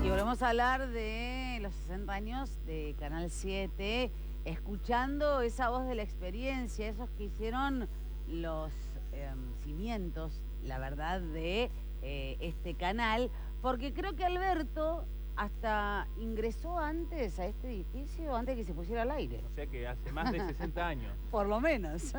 Y volvemos a hablar de los 60 años de Canal 7, escuchando esa voz de la experiencia, esos que hicieron los cimientos, la verdad, de este canal, porque creo que Alberto hasta ingresó antes a este edificio, antes de que se pusiera al aire. O sea que hace más de 60 años. Por lo menos.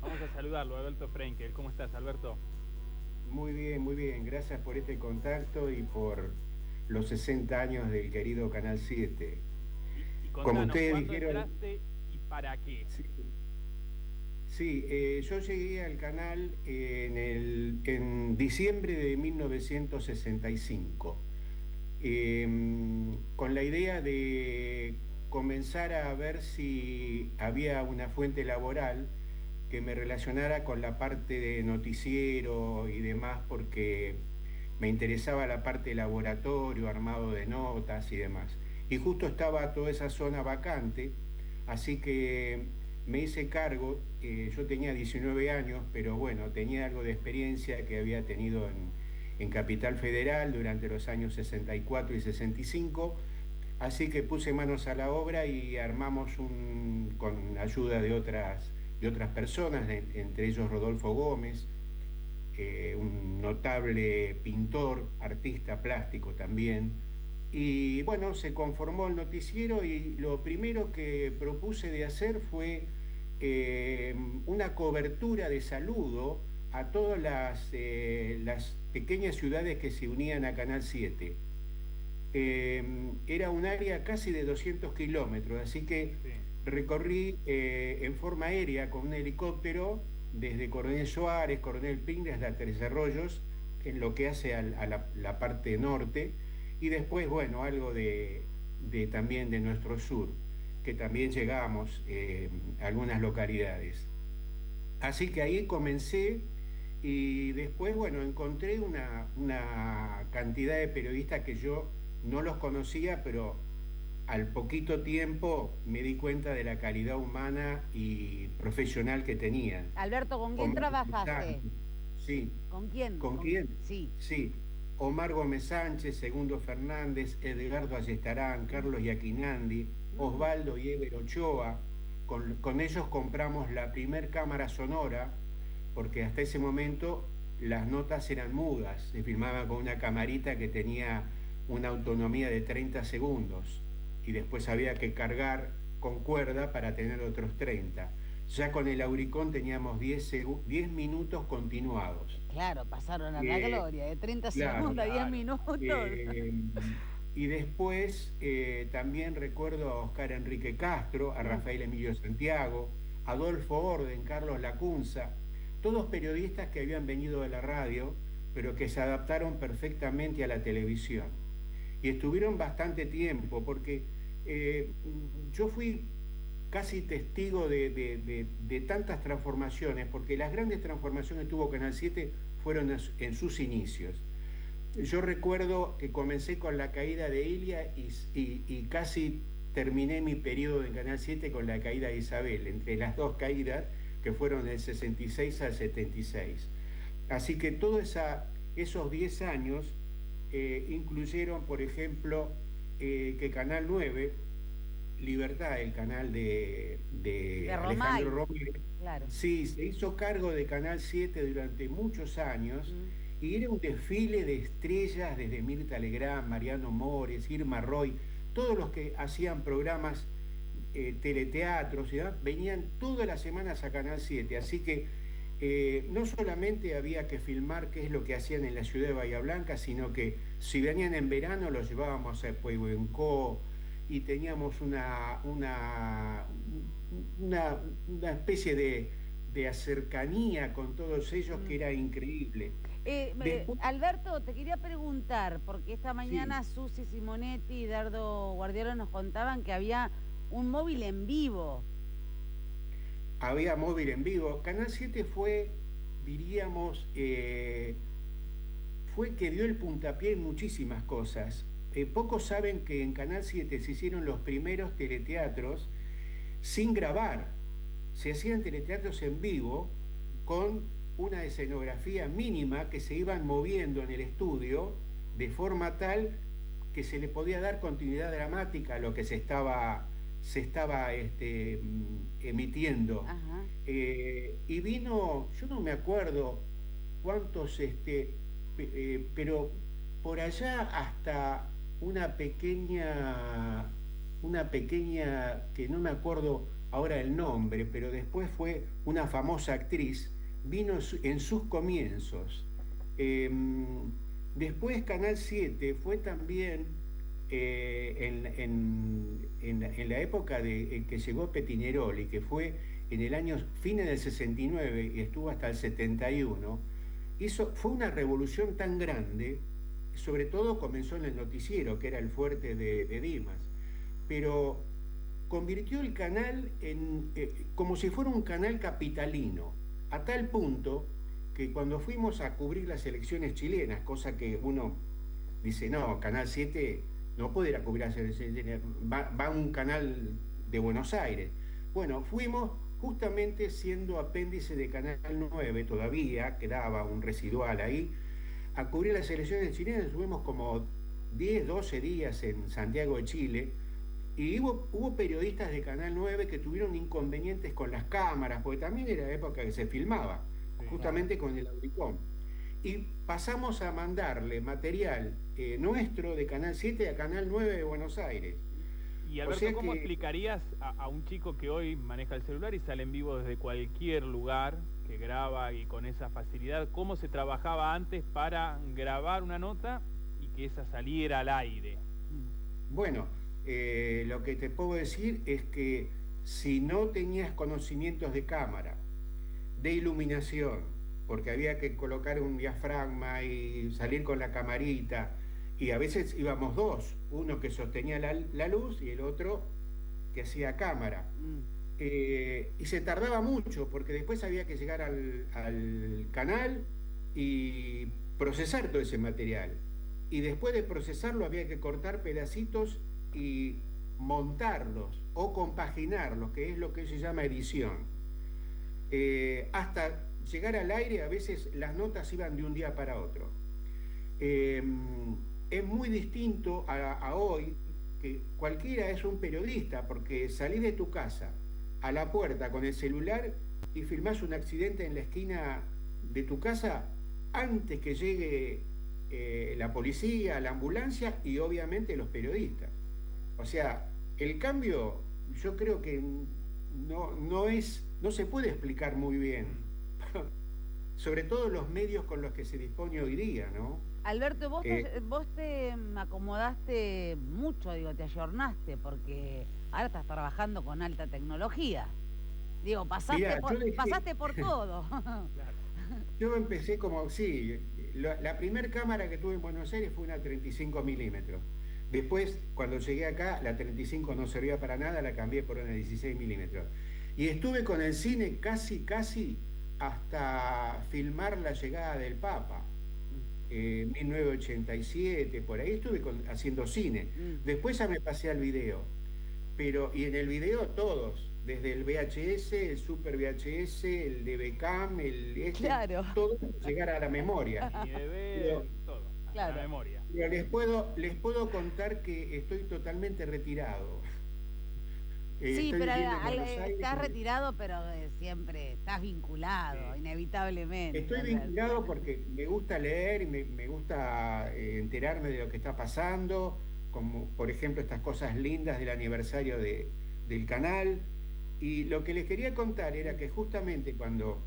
Vamos a saludarlo, Alberto Frenkel. ¿Cómo estás, Alberto? Muy bien, muy bien. Gracias por este contacto y por los 60 años del querido Canal 7. Y Como contanos, ustedes ¿cuándo dijeron, entraste y para qué? yo llegué al canal en diciembre de 1965, con la idea de comenzar a ver si había una fuente laboral que me relacionara con la parte de noticiero y demás, porque me interesaba la parte de laboratorio, armado de notas y demás. Y justo estaba toda esa zona vacante, así que me hice cargo. Yo tenía 19 años, pero bueno, tenía algo de experiencia que había tenido en Capital Federal durante los años 64 y 65, así que puse manos a la obra y armamos con ayuda de otras personas, entre ellos Rodolfo Gómez, un notable pintor, artista plástico también. Y bueno, se conformó el noticiero y lo primero que propuse de hacer fue una cobertura de saludo a todas las pequeñas ciudades que se unían a Canal 7. Era un área casi de 200 kilómetros, así que recorrí en forma aérea con un helicóptero desde Coronel Suárez, Coronel Pingles hasta Tres Arroyos, en lo que hace a la parte norte, y después, bueno, algo también de nuestro sur, que también llegamos a algunas localidades. Así que ahí comencé y después, bueno, encontré una cantidad de periodistas que yo no los conocía, pero al poquito tiempo me di cuenta de la calidad humana y profesional que tenían. Alberto, ¿con quién trabajaste? Sí. ¿Con quién? ¿Con quién? Sí. Sí. Omar Gómez Sánchez, Segundo Fernández, Edgardo Ayestarán, Carlos Yaquinandi, Osvaldo y Ever Ochoa. Con ellos compramos la primer cámara sonora, porque hasta ese momento las notas eran mudas, se filmaba con una camarita que tenía una autonomía de 30 segundos y después había que cargar con cuerda para tener otros 30. Ya con el Auricón teníamos 10 minutos continuados. Claro, pasaron a la gloria, de 30 segundos a 10 minutos. Y después también recuerdo a Oscar Enrique Castro, a Rafael Emilio Santiago, Adolfo Orden, Carlos Lacunza, todos periodistas que habían venido de la radio, pero que se adaptaron perfectamente a la televisión. Y estuvieron bastante tiempo, porque yo fui casi testigo de tantas transformaciones, porque las grandes transformaciones que tuvo Canal 7 fueron en sus inicios. Yo recuerdo que comencé con la caída de Ilia y casi terminé mi periodo en Canal 7 con la caída de Isabel, entre las dos caídas que fueron del 66 al 76. Así que todos esos 10 años incluyeron, por ejemplo, que Canal 9, Libertad, el canal de Alejandro Romero, claro, sí, se hizo cargo de Canal 7 durante muchos años, y era un desfile de estrellas desde Mirta Legrand, Mariano Mores, Irma Roy, todos los que hacían programas, teleteatros, ¿sí? Venían todas las semanas a Canal 7, así que no solamente había que filmar qué es lo que hacían en la ciudad de Bahía Blanca, sino que si venían en verano los llevábamos a Pehuenco y teníamos una especie de cercanía con todos ellos que era increíble. Alberto, te quería preguntar, porque esta mañana sí, Susi Simonetti y Dardo Guardiero nos contaban que había un móvil en vivo. Había móvil en vivo. Canal 7 fue, diríamos, fue que dio el puntapié en muchísimas cosas. Pocos saben que en Canal 7 se hicieron los primeros teleteatros sin grabar. Se hacían teleteatros en vivo con una escenografía mínima que se iban moviendo en el estudio de forma tal que se le podía dar continuidad dramática a lo que se estaba emitiendo. Ajá. Y vino, yo no me acuerdo cuántos, pero por allá hasta una pequeña, que no me acuerdo ahora el nombre, pero después fue una famosa actriz, vino en sus comienzos. Después Canal 7 fue también en la época en que llegó Petinieroli, que fue en el año fines del 69 y estuvo hasta el 71, fue una revolución tan grande, sobre todo comenzó en el noticiero, que era el fuerte de Dimas, pero convirtió el canal como si fuera un canal capitalino, a tal punto que cuando fuimos a cubrir las elecciones chilenas, cosa que uno dice, no, Canal 7 no puede ir a cubrir las elecciones chilenas, va a un canal de Buenos Aires. Bueno, fuimos justamente siendo apéndice de Canal 9, todavía quedaba un residual ahí, a cubrir las elecciones chilenas. Estuvimos como 10, 12 días en Santiago de Chile, y hubo periodistas de Canal 9 que tuvieron inconvenientes con las cámaras, porque también era la época que se filmaba, justamente con el Audicom. Y pasamos a mandarle material nuestro de Canal 7 a Canal 9 de Buenos Aires. Y Alberto, ¿cómo explicarías a un chico que hoy maneja el celular y sale en vivo desde cualquier lugar, que graba y con esa facilidad, cómo se trabajaba antes para grabar una nota y que esa saliera al aire? Bueno, lo que te puedo decir es que si no tenías conocimientos de cámara, de iluminación, porque había que colocar un diafragma y salir con la camarita, y a veces íbamos dos, uno que sostenía la luz y el otro que hacía cámara. Y se tardaba mucho, porque después había que llegar al canal y procesar todo ese material. Y después de procesarlo había que cortar pedacitos y montarlos o compaginarlos, que es lo que se llama edición. Hasta llegar al aire, a veces las notas iban de un día para otro. Es muy distinto a hoy, que cualquiera es un periodista, porque salís de tu casa a la puerta con el celular y filmás un accidente en la esquina de tu casa antes que llegue la policía, la ambulancia y obviamente los periodistas. O sea, el cambio yo creo que no se puede explicar muy bien, sobre todo los medios con los que se dispone hoy día, ¿no? Alberto, vos te acomodaste mucho, digo, te ayornaste, porque ahora estás trabajando con alta tecnología. Digo, pasaste por todo. Yo empecé la primera cámara que tuve en Buenos Aires fue una 35 milímetros. Después, cuando llegué acá, la 35 no servía para nada, la cambié por una 16 milímetros. Y estuve con el cine casi hasta filmar la llegada del Papa. 1987, por ahí estuve haciendo cine. Después ya me pasé al video. Y en el video todos, desde el VHS, el Super VHS, el DVCam, claro, todo llegar a la memoria. Todo, claro, la memoria. Pero les puedo contar que estoy totalmente retirado. Sí, pero estás retirado, pero siempre estás vinculado, sí, inevitablemente. Estoy vinculado porque me gusta leer y me gusta enterarme de lo que está pasando, como por ejemplo estas cosas lindas del aniversario del canal. Y lo que les quería contar era que justamente cuando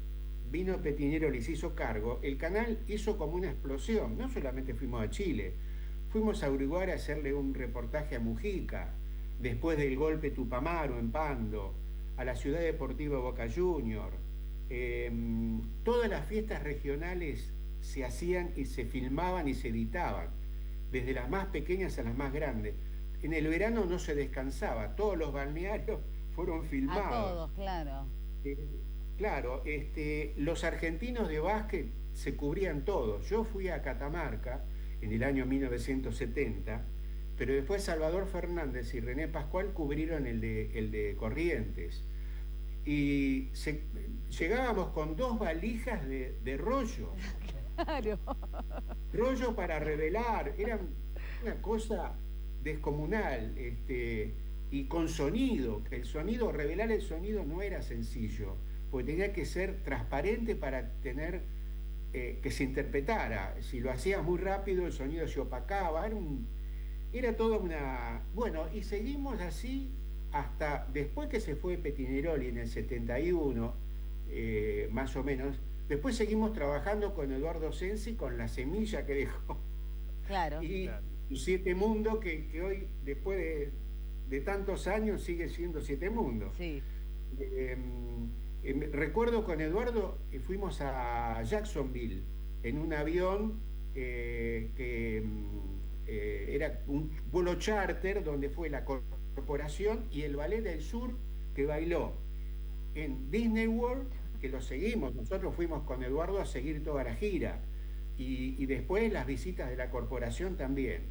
vino Petinieroli y se hizo cargo, el canal hizo como una explosión. No solamente fuimos a Chile, fuimos a Uruguay a hacerle un reportaje a Mujica, después del golpe Tupamaro en Pando, a la Ciudad Deportiva Boca Juniors. Todas las fiestas regionales se hacían y se filmaban y se editaban, desde las más pequeñas a las más grandes. En el verano no se descansaba, todos los balnearios fueron filmados. A todos, claro. Claro, los argentinos de básquet se cubrían todos. Yo fui a Catamarca en el año 1970, pero después Salvador Fernández y René Pascual cubrieron el de Corrientes. Y llegábamos con 2 valijas de rollo. Claro. Rollo para revelar. Era una cosa descomunal, y con sonido, que el sonido, revelar el sonido no era sencillo, porque tenía que ser transparente para tener que se interpretara. Si lo hacías muy rápido, el sonido se opacaba, era toda una... Bueno, y seguimos así hasta después que se fue Petineroli en el 71, más o menos. Después seguimos trabajando con Eduardo Sensi, con la semilla que dejó. Claro. Y Claro. Siete Mundo, que hoy, después de tantos años, sigue siendo Siete Mundo. Sí. Recuerdo con Eduardo fuimos a Jacksonville en un avión que era un vuelo charter donde fue la corporación y el Ballet del Sur que bailó en Disney World, que lo seguimos. Nosotros fuimos con Eduardo a seguir toda la gira y después las visitas de la corporación también.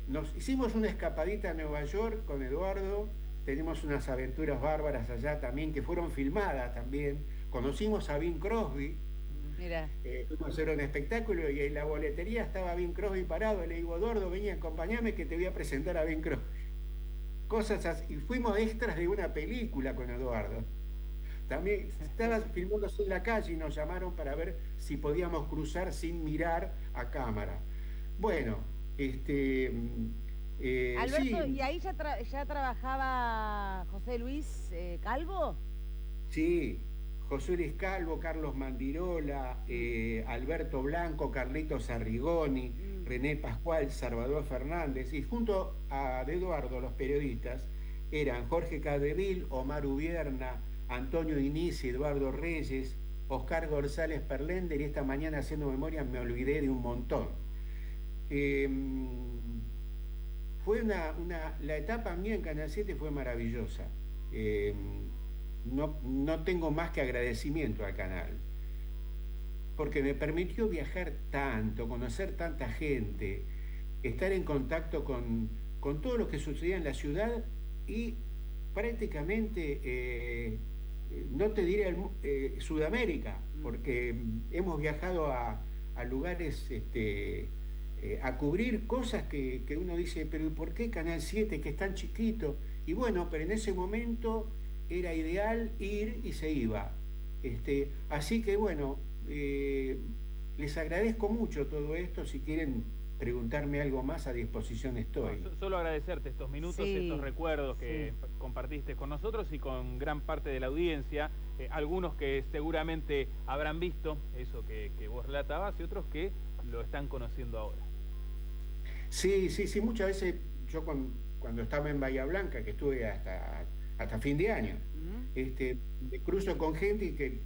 Nos hicimos una escapadita a Nueva York con Eduardo. Tenemos unas aventuras bárbaras allá también que fueron filmadas también. Conocimos a Bing Crosby. Mira. Fuimos a hacer un espectáculo y en la boletería estaba Bing Crosby parado. Le digo, Eduardo, vení, acompañame que te voy a presentar a Bing Crosby. Cosas así. Y fuimos extras de una película con Eduardo. También estaba filmándose en la calle y nos llamaron para ver si podíamos cruzar sin mirar a cámara. Bueno, Alberto, sí. ¿y ahí ya trabajaba José Luis Calvo? Sí, José Luis Calvo, Carlos Mandirola, Alberto Blanco, Carlitos Arrigoni, René Pascual, Salvador Fernández, y junto a Eduardo, los periodistas, eran Jorge Cadevil, Omar Ubierna, Antonio Inizi, Eduardo Reyes, Oscar González Perlender, y esta mañana haciendo memoria me olvidé de un montón. Fue la etapa mía en Canal 7 fue maravillosa. No tengo más que agradecimiento al canal, porque me permitió viajar tanto, conocer tanta gente, estar en contacto con todo lo que sucedía en la ciudad y prácticamente, no te diré Sudamérica, porque hemos viajado a lugares, a cubrir cosas que uno dice, pero ¿por qué Canal 7 que es tan chiquito? Y bueno, pero en ese momento era ideal ir y se iba. Así que bueno, les agradezco mucho todo esto. Si quieren preguntarme algo más, a disposición estoy. No, solo agradecerte estos minutos, Sí, estos recuerdos que compartiste con nosotros y con gran parte de la audiencia, algunos que seguramente habrán visto eso que vos relatabas y otros que lo están conociendo ahora. Sí, muchas veces yo cuando estaba en Bahía Blanca, que estuve hasta fin de año, me cruzo con gente que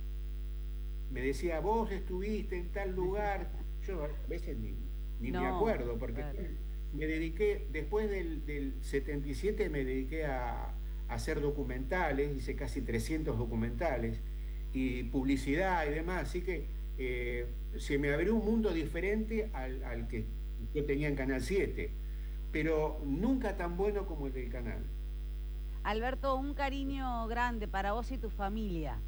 me decía, vos estuviste en tal lugar. Yo a veces ni me acuerdo, porque claro, me dediqué, después del 77 me dediqué a hacer documentales, hice casi 300 documentales y publicidad y demás, así que se me abrió un mundo diferente al que yo tenía en Canal 7, pero nunca tan bueno como el del canal. Alberto, un cariño grande para vos y tu familia.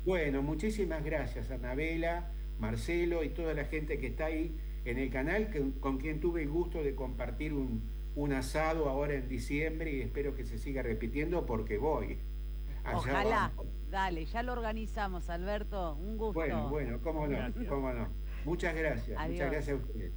Bueno, muchísimas gracias, Anabela, Marcelo y toda la gente que está ahí en el canal, con quien tuve el gusto de compartir un asado ahora en diciembre y espero que se siga repitiendo porque voy. Allá ojalá, vamos. Dale, ya lo organizamos, Alberto, un gusto. Bueno, cómo no. Muchas gracias. Adiós. Muchas gracias a ustedes.